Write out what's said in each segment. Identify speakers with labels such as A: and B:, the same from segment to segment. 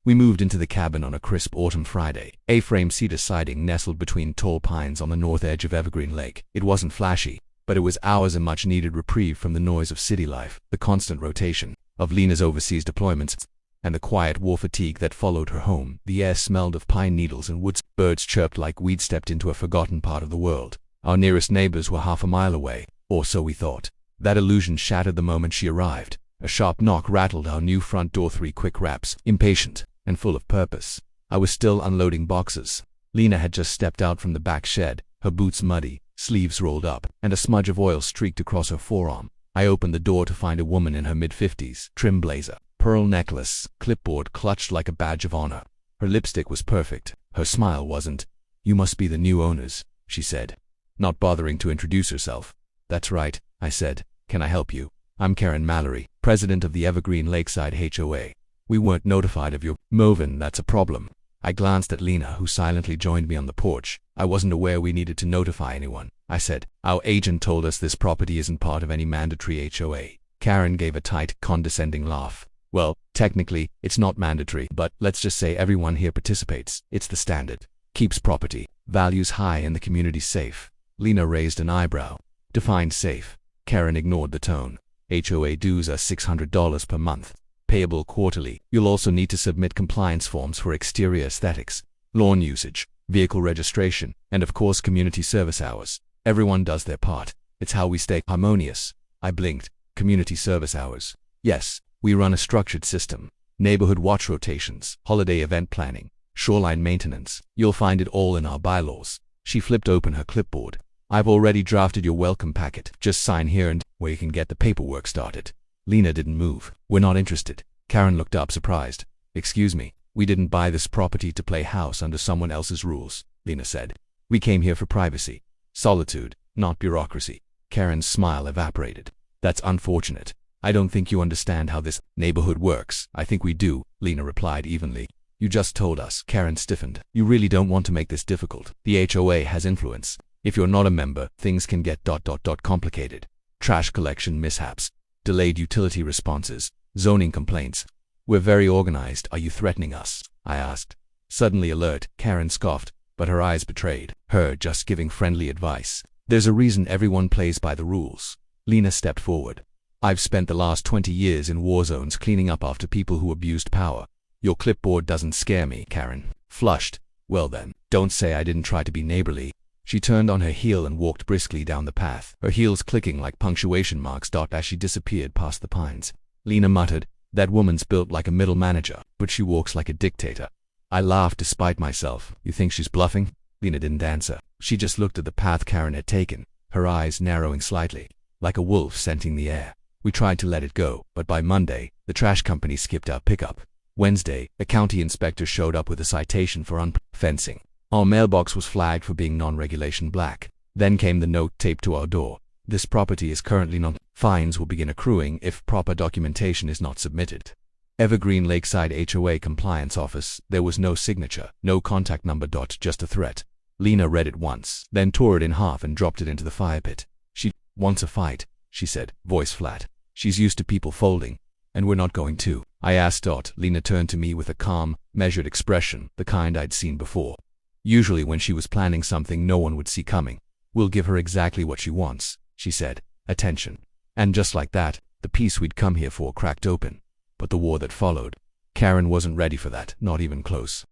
A: We moved into the cabin on a crisp autumn Friday. A-frame cedar siding nestled between tall pines on the north edge of Evergreen Lake. It wasn't flashy, but it was ours a much-needed reprieve from the noise of city life, the constant rotation of Lena's overseas deployments, and the quiet war fatigue that followed her home. The air smelled of pine needles and woods. Birds chirped like we'd stepped into a forgotten part of the world. Our nearest neighbors were half a mile away, or so we thought. That illusion shattered the moment she arrived. A sharp knock rattled our new front door. 3 quick raps, impatient and full of purpose. I was still unloading boxes. Lena had just stepped out from the back shed, her boots muddy, sleeves rolled up, and a smudge of oil streaked across her forearm. I opened the door to find a woman in her mid-50s, trim blazer, pearl necklace, clipboard clutched like a badge of honor. Her lipstick was perfect. Her smile wasn't. "You must be the new owners," she said, not bothering to introduce herself. "That's right," I said. "Can I help you? I'm Karen Mallory, president of the Evergreen Lakeside HOA. We weren't notified of your move-in. That's a problem." I glanced at Lena, who silently joined me on the porch. "I wasn't aware we needed to notify anyone," I said. "Our agent told us this property isn't part of any mandatory HOA. Karen gave a tight, condescending laugh. "Well, technically, it's not mandatory, but let's just say everyone here participates. It's the standard. Keeps property values high and the community safe." Lena raised an eyebrow. "Define safe." Karen ignored the tone. "HOA dues are $600 per month. Payable quarterly. You'll also need to submit compliance forms for exterior aesthetics, lawn usage, vehicle registration, and of course community service hours. Everyone does their part. It's how we stay harmonious." I blinked. "Community service hours?" "Yes, we run a structured system. Neighborhood watch rotations, holiday event planning, shoreline maintenance. You'll find it all in our bylaws." She flipped open her clipboard. "I've already drafted your welcome packet. Just sign here and we can get the paperwork started." Lena didn't move. "We're not interested." Karen looked up surprised. "Excuse me, we didn't buy this property to play house under someone else's rules," Lena said. "We came here for privacy, solitude, not bureaucracy." Karen's smile evaporated. "That's unfortunate. I don't think you understand how this neighborhood works." "I think we do," Lena replied evenly. "You just told us." Karen stiffened. "You really don't want to make this difficult. The HOA has influence. If you're not a member, things can get complicated. Trash collection mishaps, delayed utility responses, zoning complaints. We're very organized." "Are you threatening us?" I asked. Suddenly alert, Karen scoffed, but her eyes betrayed her just giving friendly advice. "There's a reason everyone plays by the rules." Lena stepped forward. "I've spent the last 20 years in war zones cleaning up after people who abused power. Your clipboard doesn't scare me." Karen flushed. "Well then, don't say I didn't try to be neighborly." She turned on her heel and walked briskly down the path, her heels clicking like punctuation marks as she disappeared past the pines. Lena muttered, "That woman's built like a middle manager, but she walks like a dictator." I laughed despite myself. "You think she's bluffing?" Lena didn't answer. She just looked at the path Karen had taken, her eyes narrowing slightly, like a wolf scenting the air. We tried to let it go, but by Monday, the trash company skipped our pickup. Wednesday, a county inspector showed up with a citation for fencing. Our mailbox was flagged for being non-regulation black. Then came the note taped to our door. "This property is currently non. Fines will begin accruing if proper documentation is not submitted." Evergreen Lakeside HOA Compliance Office. There was no signature, no contact number. Just a threat. Lena read it once, then tore it in half and dropped it into the fire pit. "She wants a fight," she said, voice flat. "She's used to people folding, and we're not going to." I asked. Lena turned to me with a calm, measured expression, the kind I'd seen before. Usually when she was planning something no one would see coming. "We'll give her exactly what she wants," she said. "Attention." And just like that, the peace we'd come here for cracked open. But the war that followed, Karen wasn't ready for that, not even close.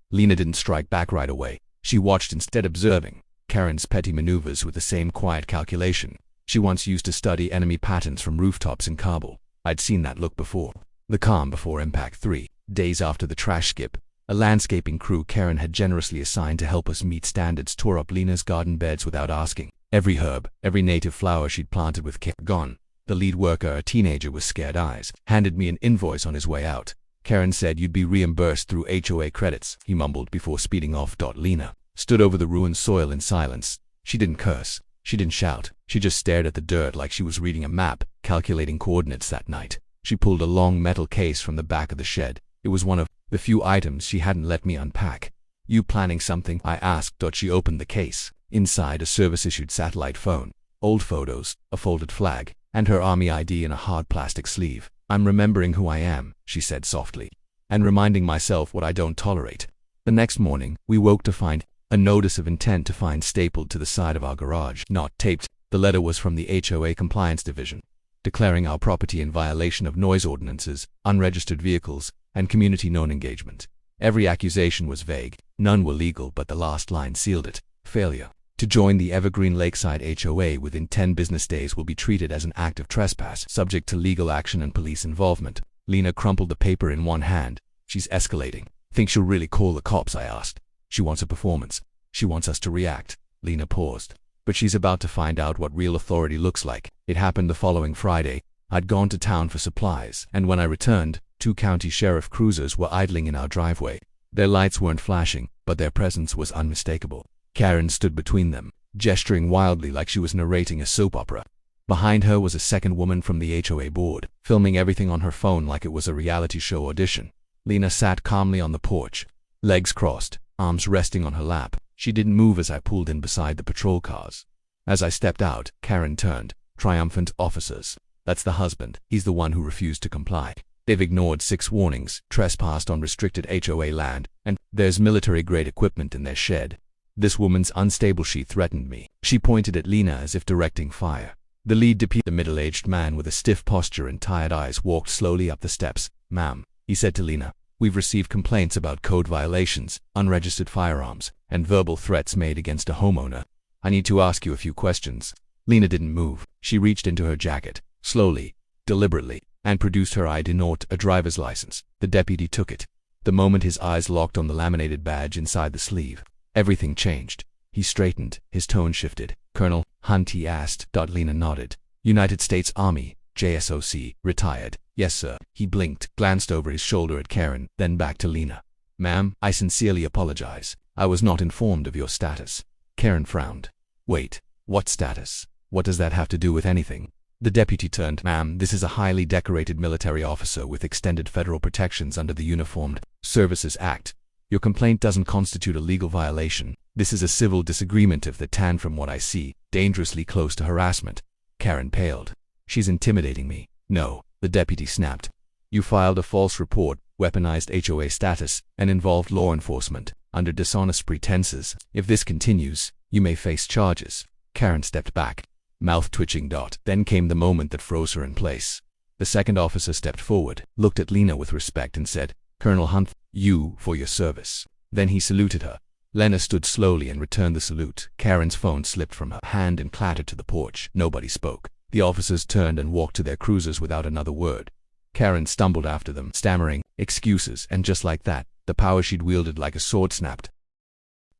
A: Lena didn't strike back right away. She watched instead, observing Karen's petty maneuvers with the same quiet calculation she once used to study enemy patterns from rooftops in Kabul. I'd seen that look before. The calm before impact. 3 days after the trash skip, a landscaping crew Karen had generously assigned to help us meet standards tore up Lena's garden beds without asking. Every herb, every native flower she'd planted with care gone. The lead worker, a teenager with scared eyes, handed me an invoice on his way out. "Karen said you'd be reimbursed through HOA credits," he mumbled before speeding off. Lena stood over the ruined soil in silence. She didn't curse. She didn't shout. She just stared at the dirt like she was reading a map, calculating coordinates. That night, she pulled a long metal case from the back of the shed. It was one of the few items she hadn't let me unpack. "You planning something?" I asked. She opened the case. Inside, a service-issued satellite phone, old photos, a folded flag, and her army ID in a hard plastic sleeve. "I'm remembering who I am," she said softly. and reminding myself what I don't tolerate. The next morning, we woke to find a notice of intent to fine stapled to the side of our garage, not taped. The letter was from the HOA Compliance Division, declaring our property in violation of noise ordinances, unregistered vehicles, and community non-engagement. Every accusation was vague, none were legal, but the last line sealed it: failure to join the Evergreen Lakeside HOA within 10 business days will be treated as an act of trespass, subject to legal action and police involvement. Lena crumpled the paper in one hand. She's escalating. Think she'll really call the cops? I asked. She wants a performance. She wants us to react. Lena paused. But she's about to find out what real authority looks like. It happened the following Friday. I'd gone to town for supplies, and when I returned, 2 county sheriff cruisers were idling in our driveway. Their lights weren't flashing, but their presence was unmistakable. Karen stood between them, gesturing wildly like she was narrating a soap opera. Behind her was a second woman from the HOA board, filming everything on her phone like it was a reality show audition. Lena sat calmly on the porch, legs crossed, arms resting on her lap. She didn't move as I pulled in beside the patrol cars. As I stepped out, Karen turned, triumphant. Officers, that's the husband. He's the one who refused to comply. They've ignored 6 warnings, trespassed on restricted HOA land, and there's military-grade equipment in their shed. This woman's unstable. She threatened me. She pointed at Lena as if directing fire. The lead deputy, the middle-aged man with a stiff posture and tired eyes, walked slowly up the steps. Ma'am, he said to Lena, we've received complaints about code violations, unregistered firearms, and verbal threats made against a homeowner. I need to ask you a few questions. Lena didn't move. She reached into her jacket, slowly, deliberately, and produced her ID note, a driver's license. The deputy took it. The moment his eyes locked on the laminated badge inside the sleeve, everything changed. He straightened, his tone shifted. Colonel Hunt, he asked. Lena nodded. United States Army, JSOC, retired. Yes, sir. He blinked, glanced over his shoulder at Karen, then back to Lena. Ma'am, I sincerely apologize. I was not informed of your status. Karen frowned. Wait, what status? What does that have to do with anything? The deputy turned. Ma'am, this is a highly decorated military officer with extended federal protections under the Uniformed Services Act. Your complaint doesn't constitute a legal violation. This is a civil disagreement of the tan, from what I see, dangerously close to harassment. Karen paled. She's intimidating me. No, the deputy snapped. You filed a false report, weaponized HOA status, and involved law enforcement under dishonest pretenses. If this continues, you may face charges. Karen stepped back, mouth twitching. Then came the moment that froze her in place. The second officer stepped forward, looked at Lena with respect, and said, Colonel Hunt, you for your service. Then he saluted her. Lena stood slowly and returned the salute. Karen's phone slipped from her hand and clattered to the porch. Nobody spoke. The officers turned and walked to their cruisers without another word. Karen stumbled after them, stammering excuses, and just like that, the power she'd wielded like a sword snapped.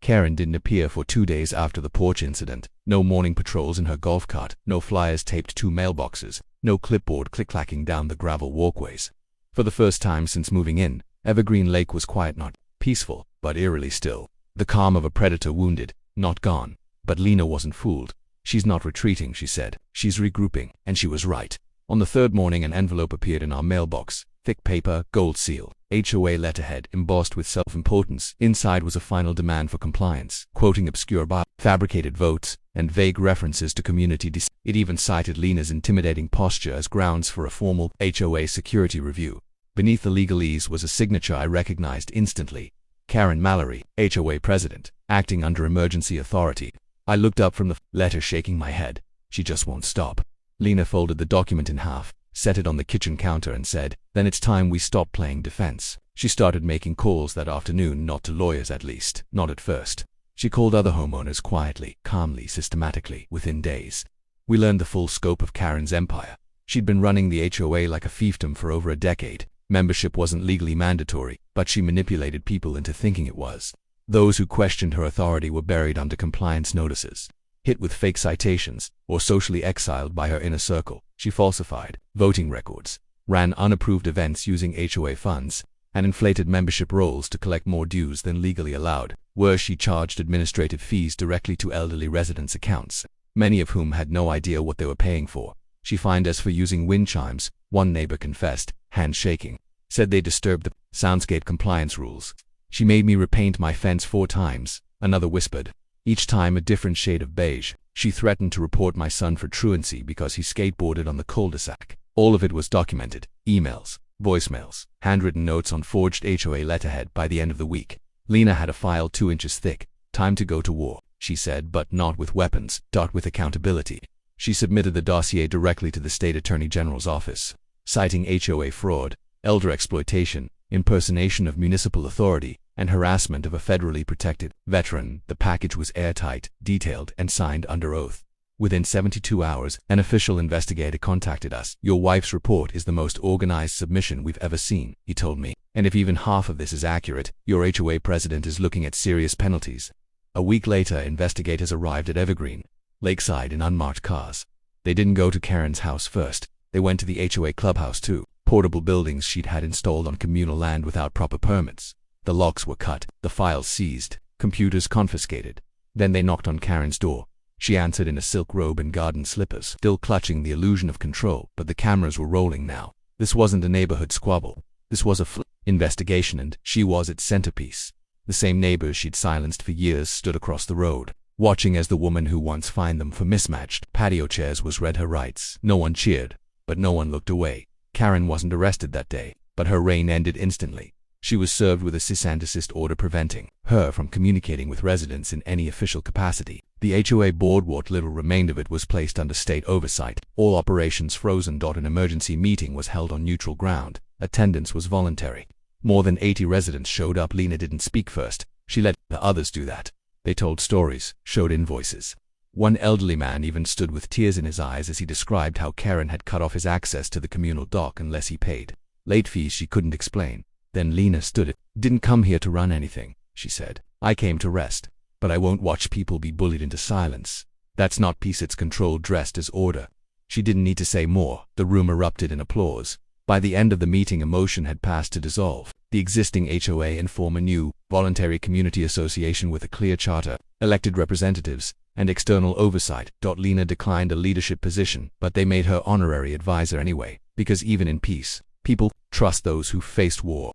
A: Karen didn't appear for 2 days after the porch incident. No morning patrols in her golf cart, no flyers taped to mailboxes, no clipboard click-clacking down the gravel walkways. For the first time since moving in, Evergreen Lake was quiet, not peaceful, but eerily still. The calm of a predator wounded, not gone. But Lena wasn't fooled. She's not retreating, she said. She's regrouping, and she was right. On the third morning, an envelope appeared in our mailbox. Thick paper, gold seal, HOA letterhead embossed with self-importance. Inside was a final demand for compliance, quoting obscure fabricated votes and vague references to community It even cited Lena's intimidating posture as grounds for a formal HOA security review. Beneath the legalese was a signature I recognized instantly. Karen Mallory, HOA president, acting under emergency authority. I looked up from the letter, shaking my head. She just won't stop. Lena folded the document in half, set it on the kitchen counter, and said, then it's time we stop playing defense. She started making calls that afternoon, not to lawyers, at least, not at first. She called other homeowners quietly, calmly, systematically. Within days, we learned the full scope of Karen's empire. She'd been running the HOA like a fiefdom for over a decade. Membership wasn't legally mandatory, but she manipulated people into thinking it was. Those who questioned her authority were buried under compliance notices, hit with fake citations, or socially exiled by her inner circle. She falsified voting records, ran unapproved events using HOA funds, and inflated membership rolls to collect more dues than legally allowed. Worse, she charged administrative fees directly to elderly residents' accounts, many of whom had no idea what they were paying for. She fined us for using wind chimes. One neighbor confessed, hand shaking, said they disturbed the soundscape compliance rules. She made me repaint my fence 4 times, another whispered, each time a different shade of beige. She threatened to report my son for truancy because he skateboarded on the cul-de-sac. All of it was documented, emails, voicemails, handwritten notes on forged HOA letterhead. By the end of the week, Lena had a file 2 inches thick. Time to go to war, she said, but not with weapons, with accountability. She submitted the dossier directly to the state attorney general's office, citing HOA fraud, elder exploitation, impersonation of municipal authority, and harassment of a federally protected veteran. The package was airtight, detailed, and signed under oath. Within 72 hours, an official investigator contacted us. "Your wife's report is the most organized submission we've ever seen," he told me. "And if even half of this is accurate, your HOA president is looking at serious penalties." A week later, investigators arrived at Evergreen Lakeside in unmarked cars. They didn't go to Karen's house first. They went to the HOA clubhouse too. Portable buildings she'd had installed on communal land without proper permits. The locks were cut, the files seized, computers confiscated. Then they knocked on Karen's door. She answered in a silk robe and garden slippers, still clutching the illusion of control, but the cameras were rolling now. This wasn't a neighborhood squabble. This was a investigation, and she was its centerpiece. The same neighbors she'd silenced for years stood across the road, watching as the woman who once fined them for mismatched patio chairs was read her rights. No one cheered, but no one looked away. Karen wasn't arrested that day, but her reign ended instantly. She was served with a cease and desist order preventing her from communicating with residents in any official capacity. The HOA board, what little remained of it, was placed under state oversight. All operations frozen. An emergency meeting was held on neutral ground. Attendance was voluntary. More than 80 residents showed up. Lena didn't speak first. She let the others do that. They told stories, showed invoices. One elderly man even stood with tears in his eyes as he described how Karen had cut off his access to the communal dock unless he paid late fees she couldn't explain. Then Lena stood it. "Didn't come here to run anything," she said. "I came to rest. But I won't watch people be bullied into silence. That's not peace, it's control dressed as order." She didn't need to say more. The room erupted in applause. By the end of the meeting, a motion had passed to dissolve the existing HOA and form a new, voluntary community association with a clear charter, elected representatives, and external oversight. Lena declined a leadership position, but they made her honorary advisor anyway, because even in peace, people trust those who faced war.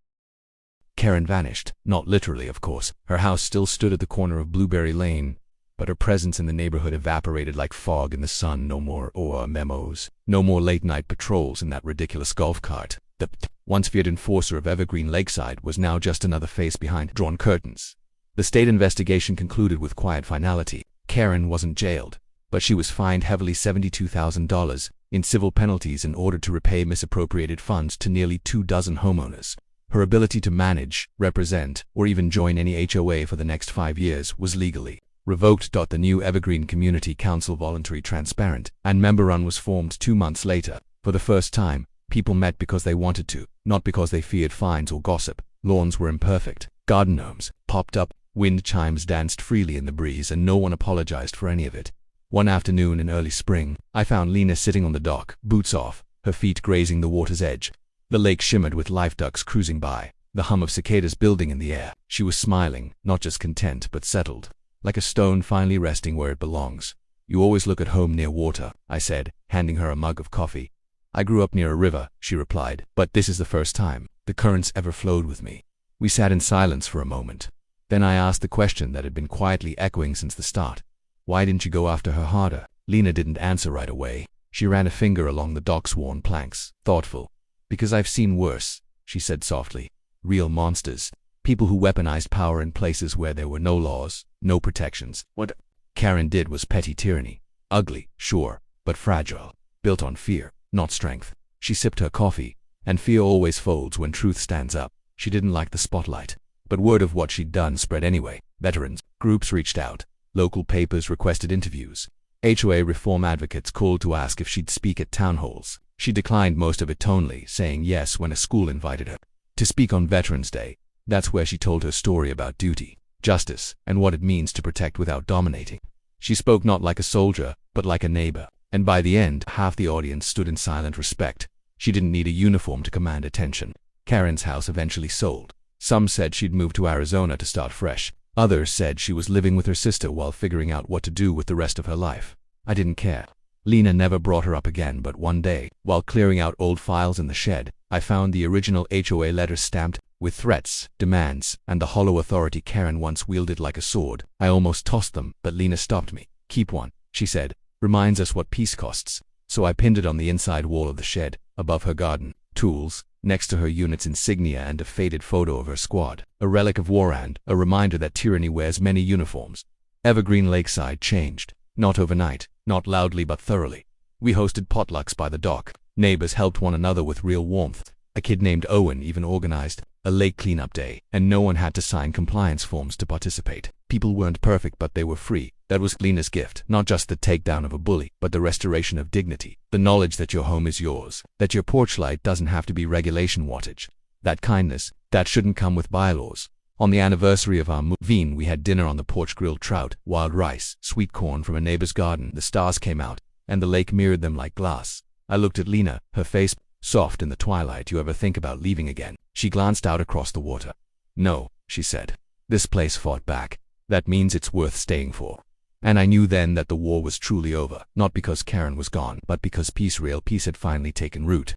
A: Karen vanished. Not literally, of course. Her house still stood at the corner of Blueberry Lane, but her presence in the neighborhood evaporated like fog in the sun. No more HOA memos. No more late-night patrols in that ridiculous golf cart. The once feared enforcer of Evergreen Lakeside was now just another face behind drawn curtains. The state investigation concluded with quiet finality. Karen wasn't jailed, but she was fined heavily $72,000 in civil penalties in order to repay misappropriated funds to nearly 24 homeowners. Her ability to manage, represent, or even join any HOA for the next 5 years was legally revoked. The new Evergreen Community Council, voluntary, transparent, and member-run, was formed 2 months later. For the first time, people met because they wanted to, not because they feared fines or gossip. Lawns were imperfect. Garden gnomes popped up. Wind chimes danced freely in the breeze, and no one apologized for any of it. One afternoon in early spring, I found Lena sitting on the dock, boots off, her feet grazing the water's edge. The lake shimmered with life ducks cruising by, the hum of cicadas building in the air. She was smiling, not just content, but settled, like a stone finally resting where it belongs. "You always look at home near water," I said, handing her a mug of coffee. "I grew up near a river," she replied, "but this is the first time the currents ever flowed with me." We sat in silence for a moment. Then I asked the question that had been quietly echoing since the start. "Why didn't you go after her harder?" Lena didn't answer right away. She ran a finger along the dock's worn planks, thoughtful. "Because I've seen worse," she said softly. "Real monsters. People who weaponized power in places where there were no laws, no protections. What Karen did was petty tyranny. Ugly, sure, but fragile. Built on fear, not strength." She sipped her coffee. "And fear always folds when truth stands up." She didn't like the spotlight, but word of what she'd done spread anyway. Veterans groups reached out. Local papers requested interviews. HOA reform advocates called to ask if she'd speak at town halls. She declined most of it tonally, saying yes when a school invited her to speak on Veterans Day. That's where she told her story about duty, justice, and what it means to protect without dominating. She spoke not like a soldier, but like a neighbor. And by the end, half the audience stood in silent respect. She didn't need a uniform to command attention. Karen's house eventually sold. Some said she'd moved to Arizona to start fresh. Others said she was living with her sister while figuring out what to do with the rest of her life. I didn't care. Lena never brought her up again, but one day, while clearing out old files in the shed, I found the original HOA letters stamped with threats, demands, and the hollow authority Karen once wielded like a sword. I almost tossed them, but Lena stopped me. "Keep one," she said. "Reminds us what peace costs." So I pinned it on the inside wall of the shed, above her garden tools, Next to her unit's insignia and a faded photo of her squad, a relic of war and a reminder that tyranny wears many uniforms. Evergreen Lakeside changed. Not overnight, not loudly but thoroughly. We hosted potlucks by the dock. Neighbors helped one another with real warmth. A kid named Owen even organized a lake cleanup day, and no one had to sign compliance forms to participate. People weren't perfect, but they were free. That was Lena's gift, not just the takedown of a bully, but the restoration of dignity. The knowledge that your home is yours, that your porch light doesn't have to be regulation wattage. That kindness, that shouldn't come with bylaws. On the anniversary of our move-in, we had dinner on the porch, grilled trout, wild rice, sweet corn from a neighbor's garden. The stars came out, and the lake mirrored them like glass. I looked at Lena, her face soft in the twilight. You ever think about leaving again? She glanced out across the water. No, she said. This place fought back. That means it's worth staying for. And I knew then that the war was truly over, not because Karen was gone, but because real peace had finally taken root.